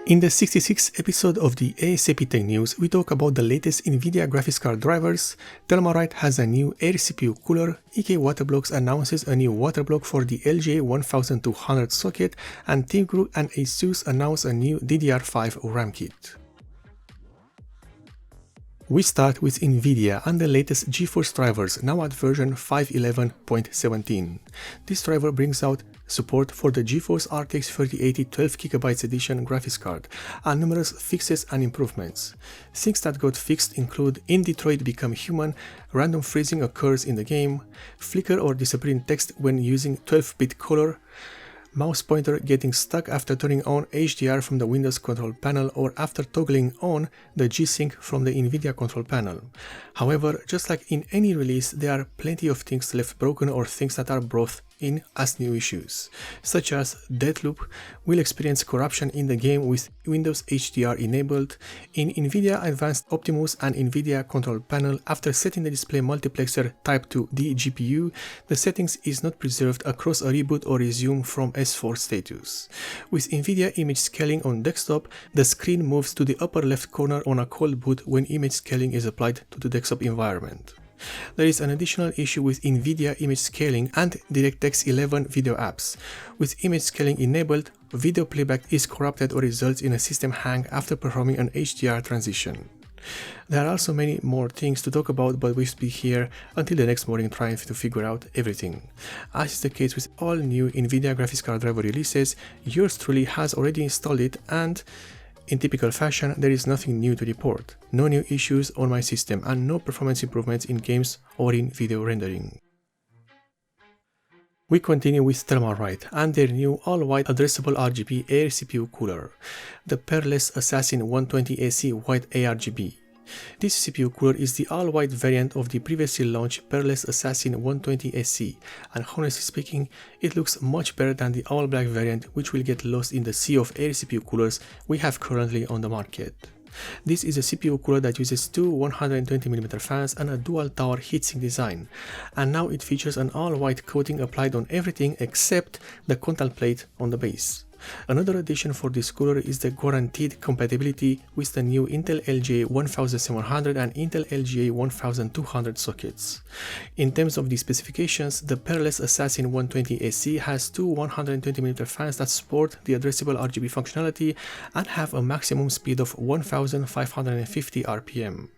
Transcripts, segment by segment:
In the 66th episode of the A.S.A.P Tech News, we talk about the latest NVIDIA graphics card drivers. Thermalright has a new air CPU cooler, EKWB announces a new waterblock for the LGA 1200 socket, and TEAMGROUP and ASUS announce a new DDR5 RAM kit. We start with NVIDIA and the latest GeForce drivers, now at version 511.17. This driver brings out support for the GeForce RTX 3080 12GB edition graphics card, and numerous fixes and improvements. Things that got fixed include In Detroit Become Human, random freezing occurs in the game, flicker or disappearing text when using 12-bit color, mouse pointer getting stuck after turning on HDR from the Windows control panel or after toggling on the G-Sync from the NVIDIA control panel. However, just like in any release, there are plenty of things left broken or things that are brought in as new issues, such as Deathloop will experience corruption in the game with Windows HDR enabled, in NVIDIA Advanced Optimus and NVIDIA Control Panel. After setting the display multiplexer type to D-GPU, the settings is not preserved across a reboot or resume from S4 status. With NVIDIA image scaling on desktop, the screen moves to the upper left corner on a cold boot when image scaling is applied to the desktop environment. There is an additional issue with NVIDIA image scaling and DirectX 11 video apps. With image scaling enabled, video playback is corrupted or results in a system hang after performing an HDR transition. There are also many more things to talk about, but we'll be here until the next morning trying to figure out everything. As is the case with all new NVIDIA graphics card driver releases, yours truly has already installed it, and in typical fashion, there is nothing new to report. No new issues on my system and no performance improvements in games or in video rendering. We continue with Thermalright and their new all-white addressable RGB air CPU cooler, the Peerless Assassin 120 AC White ARGB. This CPU cooler is the all-white variant of the previously launched Peerless Assassin 120 AC, and honestly speaking, it looks much better than the all-black variant, which will get lost in the sea of air CPU coolers we have currently on the market. This is a CPU cooler that uses two 120mm fans and a dual tower heatsink design, and now it features an all-white coating applied on everything except the contact plate on the base. Another addition for this cooler is the guaranteed compatibility with the new Intel LGA 1700 and Intel LGA 1200 sockets. In terms of the specifications, the Peerless Assassin 120 AC has two 120mm fans that support the addressable RGB functionality and have a maximum speed of 1550 RPM.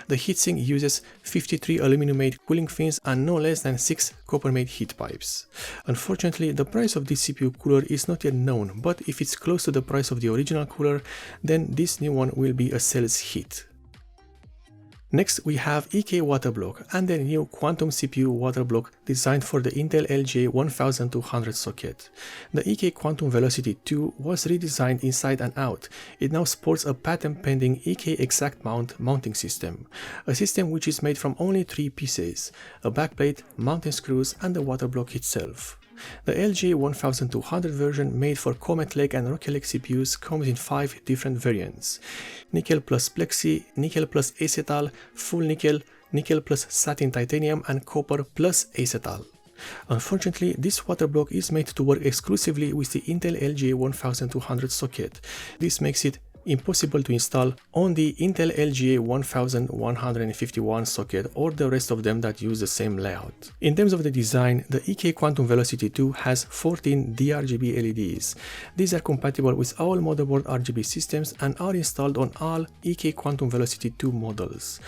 The heatsink uses 53 aluminum-made cooling fins and no less than 6 copper-made heat pipes. Unfortunately, the price of this CPU cooler is not yet known, but if it's close to the price of the original cooler, then this new one will be a sales hit. Next, we have EKWB and their new Quantum CPU waterblock designed for the Intel LGA 1200 socket. The EK Quantum Velocity 2 was redesigned inside and out. It now sports a patent-pending EK Exact Mount mounting system, a system which is made from only 3 pieces: a backplate, mounting screws, and the waterblock itself. The LGA 1200 version made for Comet Lake and Rocky Lake CPUs comes in 5 different variants: nickel plus plexi, nickel plus acetal, full nickel, nickel plus satin titanium, and copper plus acetal. Unfortunately, this waterblock is made to work exclusively with the Intel LGA 1200 socket. This makes it impossible to install on the Intel LGA 1151 socket or the rest of them that use the same layout. In terms of the design, the EK Quantum Velocity 2 has 14 D-RGB LEDs. These are compatible with all motherboard RGB systems and are installed on all EK Quantum Velocity 2 models.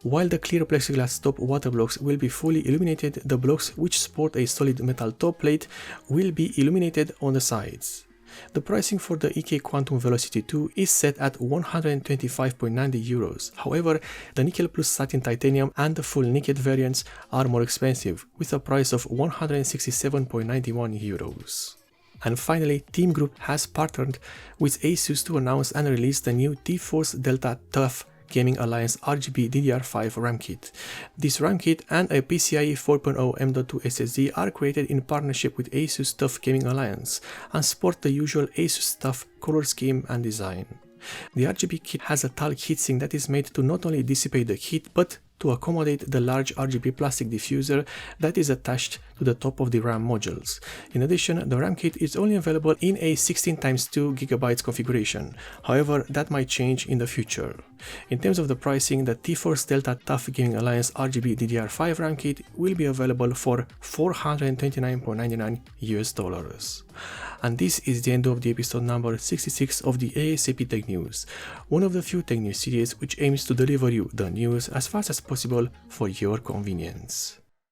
While the clear plexiglass top water blocks will be fully illuminated, the blocks which sport a solid metal top plate will be illuminated on the sides. The pricing for the EK Quantum Velocity 2 is set at 125.90 euros. However, the nickel plus satin titanium and the full nickel variants are more expensive, with a price of 167.91 euros. And finally, TEAMGROUP has partnered with ASUS to announce and release the new T-Force Delta TUF Gaming Alliance RGB DDR5 RAM kit. This RAM kit and a PCIe 4.0 M.2 SSD are created in partnership with ASUS TUF Gaming Alliance and support the usual ASUS TUF color scheme and design. The RGB kit has a talc heatsink that is made to not only dissipate the heat but to accommodate the large RGB plastic diffuser that is attached to the top of the RAM modules. In addition, the RAM kit is only available in a 16x2 GB configuration. However, that might change in the future. In terms of the pricing, the T-Force Delta TUF Gaming Alliance RGB DDR5 RAM kit will be available for $429.99 US. And this is the end of the episode number 66 of the A.S.A.P Tech News, one of the few tech news series which aims to deliver you the news as fast as possible for your convenience.